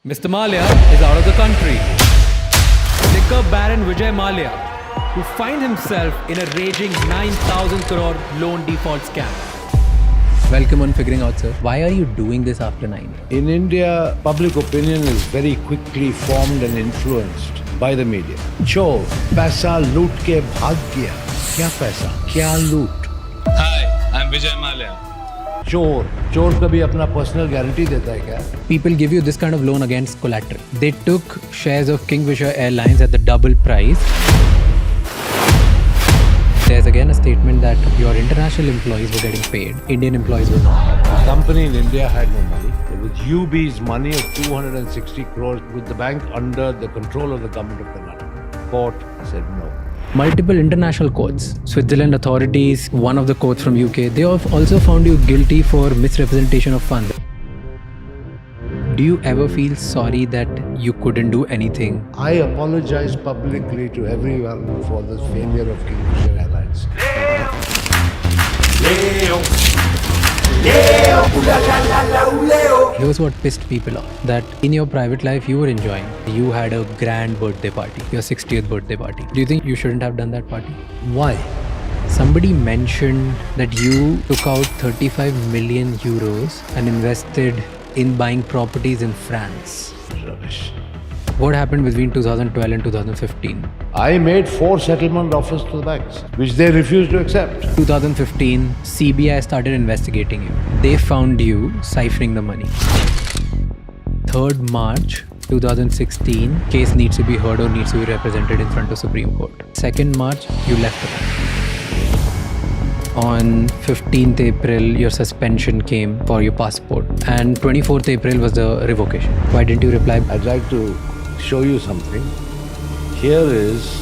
Mr. Mallya is out of the country. Liquor Baron Vijay Mallya, who finds himself in a raging 9,000 crore loan default scam. Welcome on Figuring Out, sir. Why are you doing this after 9 years? In India, public opinion is very quickly formed and influenced by the media. चोर पैसा लूट के भाग गया. क्या पैसा? क्या लूट? Hi, I'm Vijay Mallya. चोर कभी अपना पर्सनल गारंटी देता है क्या? People give you this kind of loan against collateral. They took shares of Kingfisher Airlines at the double price. There's again a statement that your international employees were getting paid, Indian employees were not. The company in India had no money. It was UB's money of 260 crores with the bank under the control of the government of Karnataka. Court said no. Multiple international courts, Switzerland authorities, one of the courts from UK, they have also found you guilty for misrepresentation of funds. Do you ever feel sorry that you couldn't do anything? I apologize publicly to everyone for the failure of Kingfisher Airlines. Here's what pissed people off, that in your private life you were enjoying. You had a grand birthday party, your 60th birthday party. Do you think you shouldn't have done that party? Why? Somebody mentioned that you took out 35 million euros and invested in buying properties in France. Rubbish. What happened between 2012 and 2015? I made 4 settlement offers to the banks, which they refused to accept. 2015, CBI started investigating you. They found you ciphering the money. 3rd March 2016, case needs to be heard or needs to be represented in front of Supreme Court. 2nd March, you left the country. On 15th April, your suspension came for your passport. And 24th April was the revocation. Why didn't you reply? I'd like to show you something. Here is...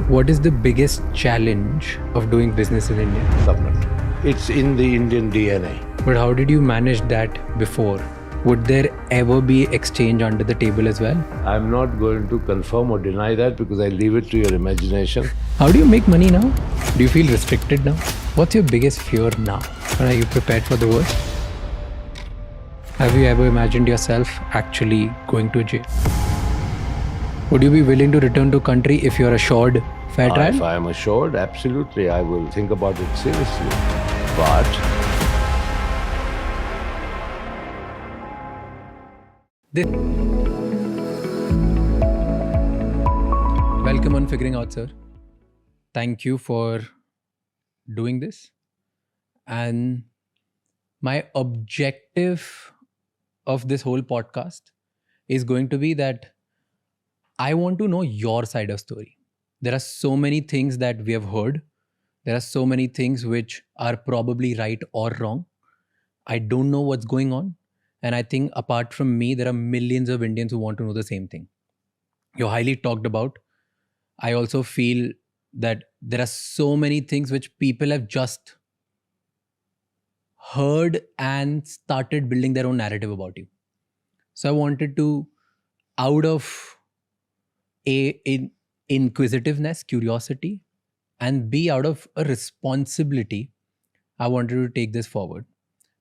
What is the biggest challenge of doing business in India? government. It's in the Indian DNA. But how did you manage that before? Would there ever be exchange under the table as well? I'm not going to confirm or deny that because I leave it to your imagination. How do you make money now? Do you feel restricted now? What's your biggest fear now? Are you prepared for the worst? Have you ever imagined yourself actually going to jail? Would you be willing to return to country if you're assured fair trial? If I am assured, absolutely, I will think about it seriously. But Welcome on Figuring Out, sir. Thank you for doing this. And my objective of this whole podcast is going to be that I want to know your side of story. There are so many things that we have heard. There are so many things which are probably right or wrong. I don't know what's going on. And I think apart from me, there are millions of Indians who want to know the same thing. You're highly talked about. I also feel that there are so many things which people have just heard and started building their own narrative about you. So I wanted to, out of in inquisitiveness, curiosity, and B, out of a responsibility, I wanted to take this forward.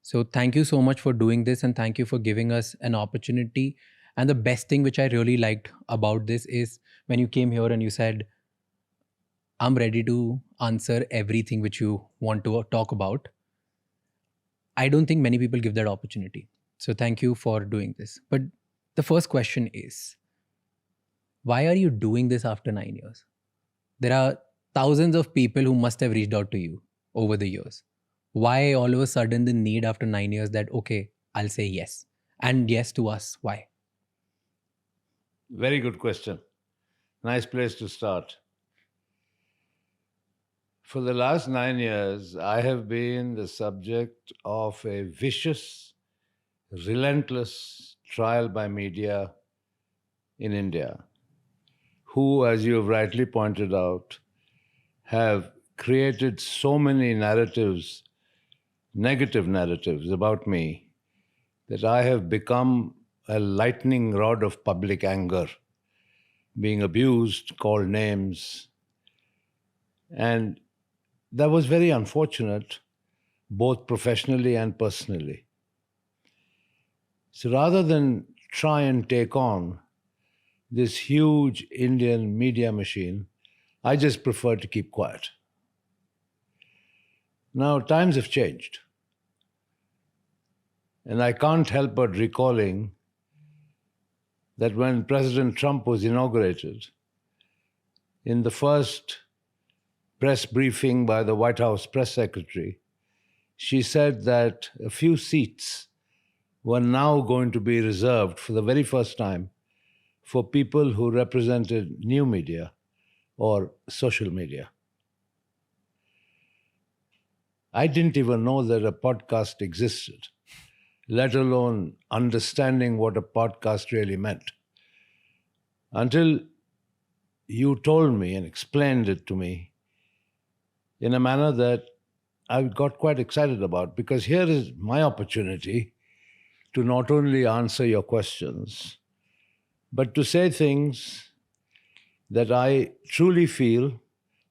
So thank you so much for doing this, and thank you for giving us an opportunity. And the best thing which I really liked about this is when you came here and you said, I'm ready to answer everything which you want to talk about. I don't think many people give that opportunity. So thank you for doing this. But the first question is, why are you doing this after 9 years? There are thousands of people who must have reached out to you over the years. Why all of a sudden the need after 9 years that, okay, I'll say yes. And yes to us. Why? very good question. Nice place to start. For the last 9 years, I have been the subject of a vicious, relentless trial by media in India, who, as you have rightly pointed out, have created so many narratives, negative narratives about me, that I have become a lightning rod of public anger, being abused, called names. And that was very unfortunate, both professionally and personally. So rather than try and take on this huge Indian media machine, I just prefer to keep quiet. Now, times have changed. And I can't help but recalling that when President Trump was inaugurated, in the first press briefing by the White House press secretary, she said that a few seats were now going to be reserved for the very first time for people who represented new media or social media. I didn't even know that a podcast existed, let alone understanding what a podcast really meant, until you told me and explained it to me in a manner that I got quite excited about, because here is my opportunity to not only answer your questions, but to say things that I truly feel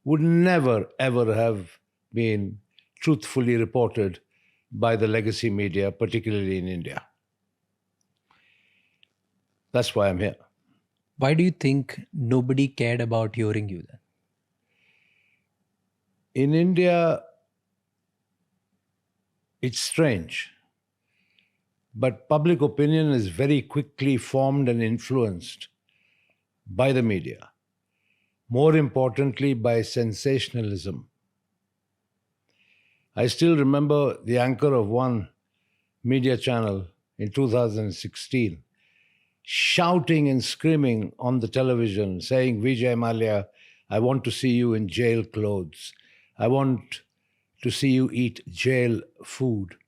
would never, ever have been truthfully reported by the legacy media, particularly in India. That's why I'm here. Why do you think nobody cared about hearing you then? In India, it's strange, but public opinion is very quickly formed and influenced by the media. More importantly, by sensationalism. I still remember the anchor of one media channel in 2016 shouting and screaming on the television, saying, "Vijay Mallya, I want to see you in jail clothes. I want to see you eat jail food,"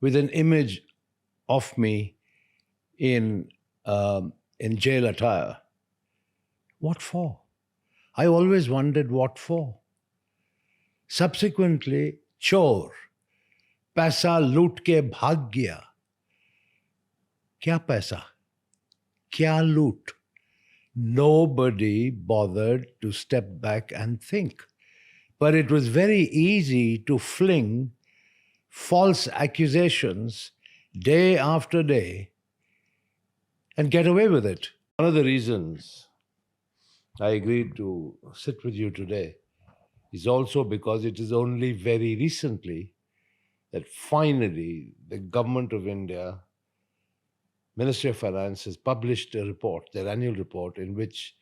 with an image of me in jail attire. What for? I always wondered what for. Subsequently, chor, पैसा लूट के भाग गया. क्या पैसा? क्या loot? Nobody bothered to step back and think. But it was very easy to fling false accusations day after day and get away with it. One of the reasons I agreed to sit with you today is also because it is only very recently that finally the government of India, Ministry of Finance, has published a report, their annual report, in which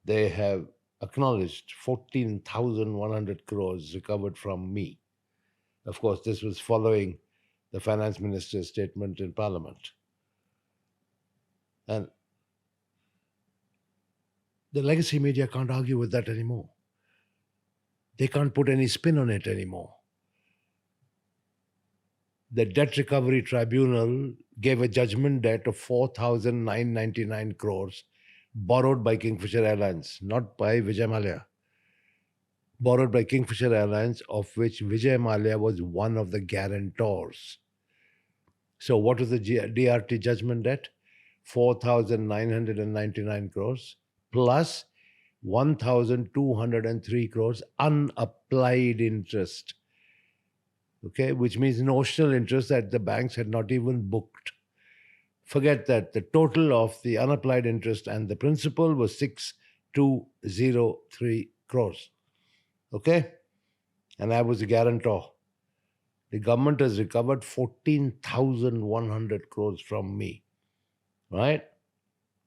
they have acknowledged 14,100 crores recovered from me. Of course, this was following the finance minister's statement in Parliament. And the legacy media can't argue with that anymore. They can't put any spin on it anymore. The Debt Recovery Tribunal gave a judgment debt of 4,999 crores borrowed by Kingfisher Airlines, not by Vijay Mallya. Borrowed by Kingfisher Airlines, of which Vijay Mallya was one of the guarantors. So what was the DRT judgment debt? 4,999 crores plus 1,203 crores unapplied interest. Okay, which means notional interest that the banks had not even booked. Forget that. The total of the unapplied interest and the principal was 6,203 crores. Okay? And I was a guarantor. The government has recovered 14,100 crores from me. Right?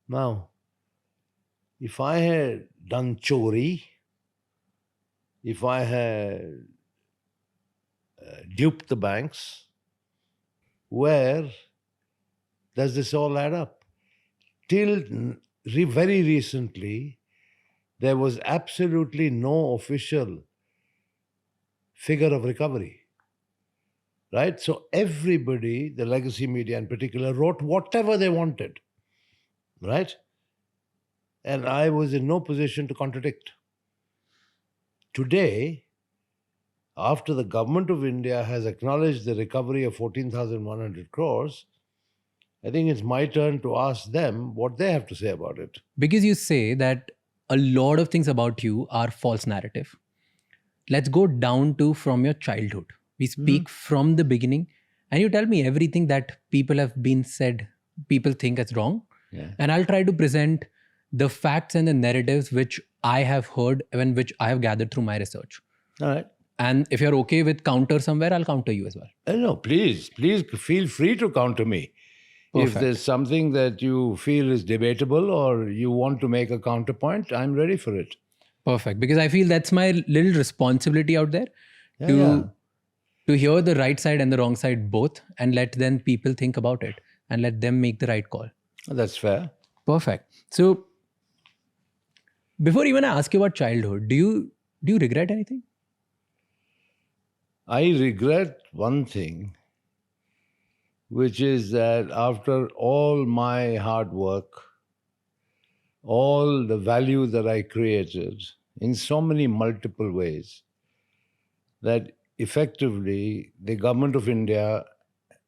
Now, if I had done chori, if I had duped the banks, where does this all add up? Till very recently, there was absolutely no official figure of recovery. Right? So everybody, the legacy media in particular, wrote whatever they wanted. Right? And I was in no position to contradict. Today, after the government of India has acknowledged the recovery of 14,100 crores, I think it's my turn to ask them what they have to say about it. Because you say that a lot of things about you are false narrative. Let's go down to from your childhood. We speak from the beginning, and you tell me everything that people have been said people think is wrong. Yeah. And I'll try to present the facts and the narratives which I have heard and which I have gathered through my research. All right. And if you're okay with counter somewhere, I'll counter you as well. No, please feel free to counter me. If Perfect. there's something that you feel is debatable or you want to make a counterpoint, I'm ready for it. Perfect. Because I feel that's my little responsibility out there Yeah, to yeah. to hear the right side and the wrong side both, and let then people think about it and let them make the right call. That's fair. Perfect. So before even I ask you about childhood, do you regret anything? I regret one thing, which is that after all my hard work, all the value that I created in so many multiple ways, that effectively the government of India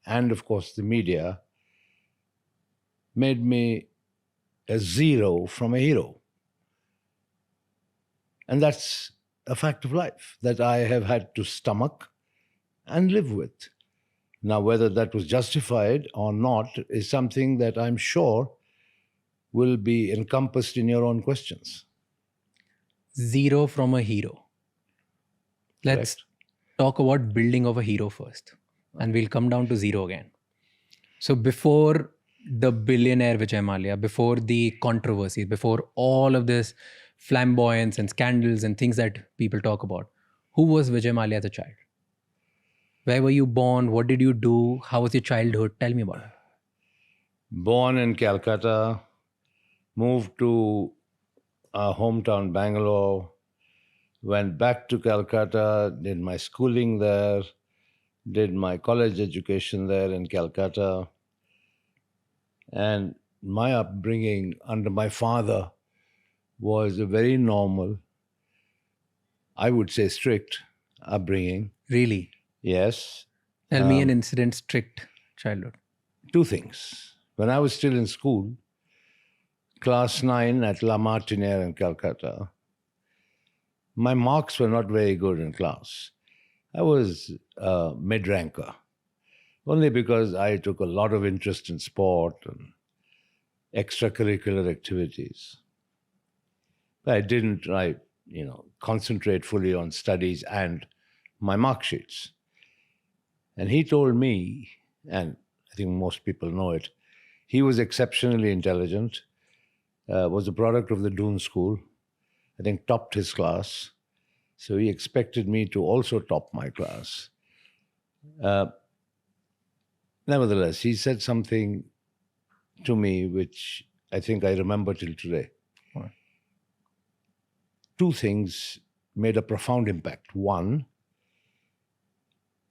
and, of course, the media made me a zero from a hero. And that's a fact of life that I have had to stomach and live with. Now, whether that was justified or not is something that I'm sure will be encompassed in your own questions. Zero from a hero. Let's Correct. talk about building of a hero first, and we'll come down to zero again. So before the billionaire Vijay Mallya, before the controversies, before all of this flamboyance and scandals and things that people talk about, who was Vijay Mallya as a child? Where were you born? What did you do? How was your childhood? Tell me about it. Born in Calcutta, moved to our hometown Bangalore, went back to Calcutta, did my schooling there, did my college education there in Calcutta. And my upbringing under my father was a very normal, I would say strict upbringing. Really? Yes. Tell me an incident, strict childhood. Two things. When I was still in school, class 9 at La Martiniere in Calcutta, my marks were not very good in class. I was a mid-ranker, only because I took a lot of interest in sport and extracurricular activities. But I didn't concentrate fully on studies and my mark sheets. And he told me, and I think most people know it, he was exceptionally intelligent, was a product of the Doon School, I think topped his class. So he expected me to also top my class. Nevertheless, he said something to me which I think I remember till today. What? Two things made a profound impact. One,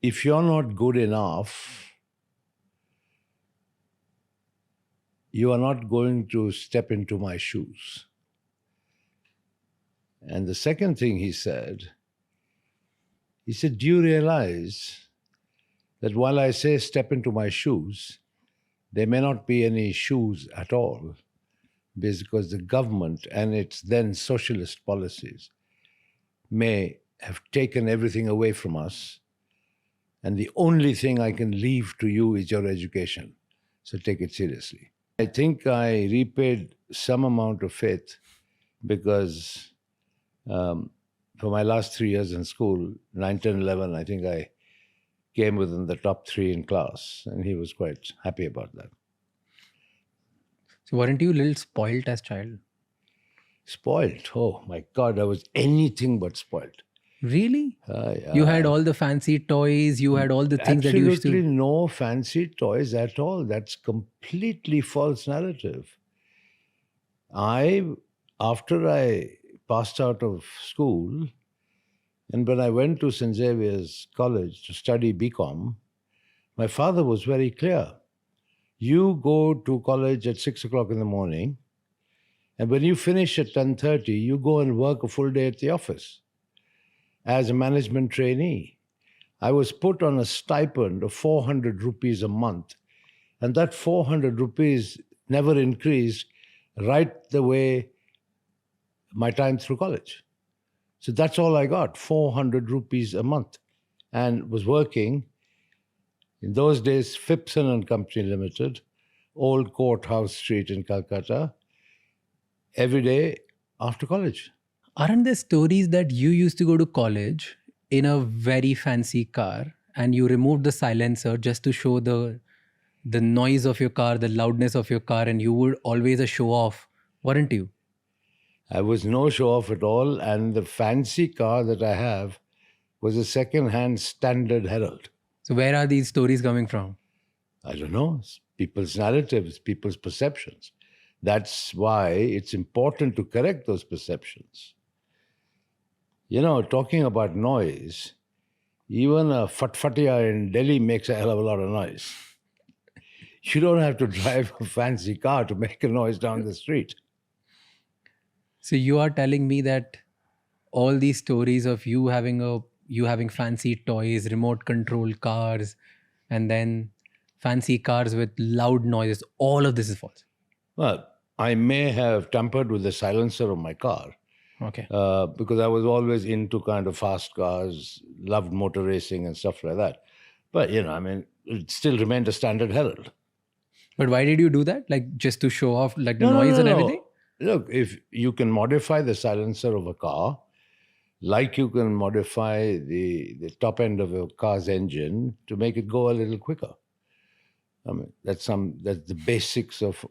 if you're not good enough, you are not going to step into my shoes. And the second thing he said, do you realize that while I say step into my shoes, there may not be any shoes at all, because the government and its then socialist policies may have taken everything away from us, and the only thing I can leave to you is your education. So take it seriously. I think I repaid some amount of faith because for my last 3 years in school, 9, 10, 11, I think I came within the top 3 in class, and he was quite happy about that. So weren't you a little spoilt as child? Spoiled? Oh my God, I was anything but spoiled. Really? You had all the fancy toys, you had all the things that you used Absolutely to... no fancy toys at all. That's completely false narrative. After I passed out of school, and when I went to St. Xavier's College to study BCom, my father was very clear. You go to college at 6 o'clock in the morning, and when you finish at 10:30, you go and work a full day at the office as a management trainee. I was put on a stipend of 400 rupees a month, and that 400 rupees never increased right the way my time through college. So that's all I got, 400 rupees a month, and was working, in those days, Phipson and Company Limited, Old Courthouse Street in Calcutta every day after college. Aren't there stories that you used to go to college in a very fancy car and you removed the silencer just to show the noise of your car, the loudness of your car, and you would always a show off, weren't you? I was no show off at all, and the fancy car that I have was a second-hand Standard Herald. So where are these stories coming from? I don't know. It's people's narratives, people's perceptions. That's why it's important to correct those perceptions. You know, talking about noise, even a fatfatia in Delhi makes a hell of a lot of noise. You don't have to drive a fancy car to make a noise down the street. So you are telling me that all these stories of you having fancy toys, remote control cars, and then fancy cars with loud noises, all of this is false. Well, I may have tampered with the silencer of my car Okay. because I was always into kind of fast cars, loved motor racing and stuff like that. But, you know, I mean, it still remained a Standard Herald. But why did you do that? Like just to show off like the noise and everything? Look, if you can modify the silencer of a car, like you can modify the top end of a car's engine to make it go a little quicker. I mean, that's the basics of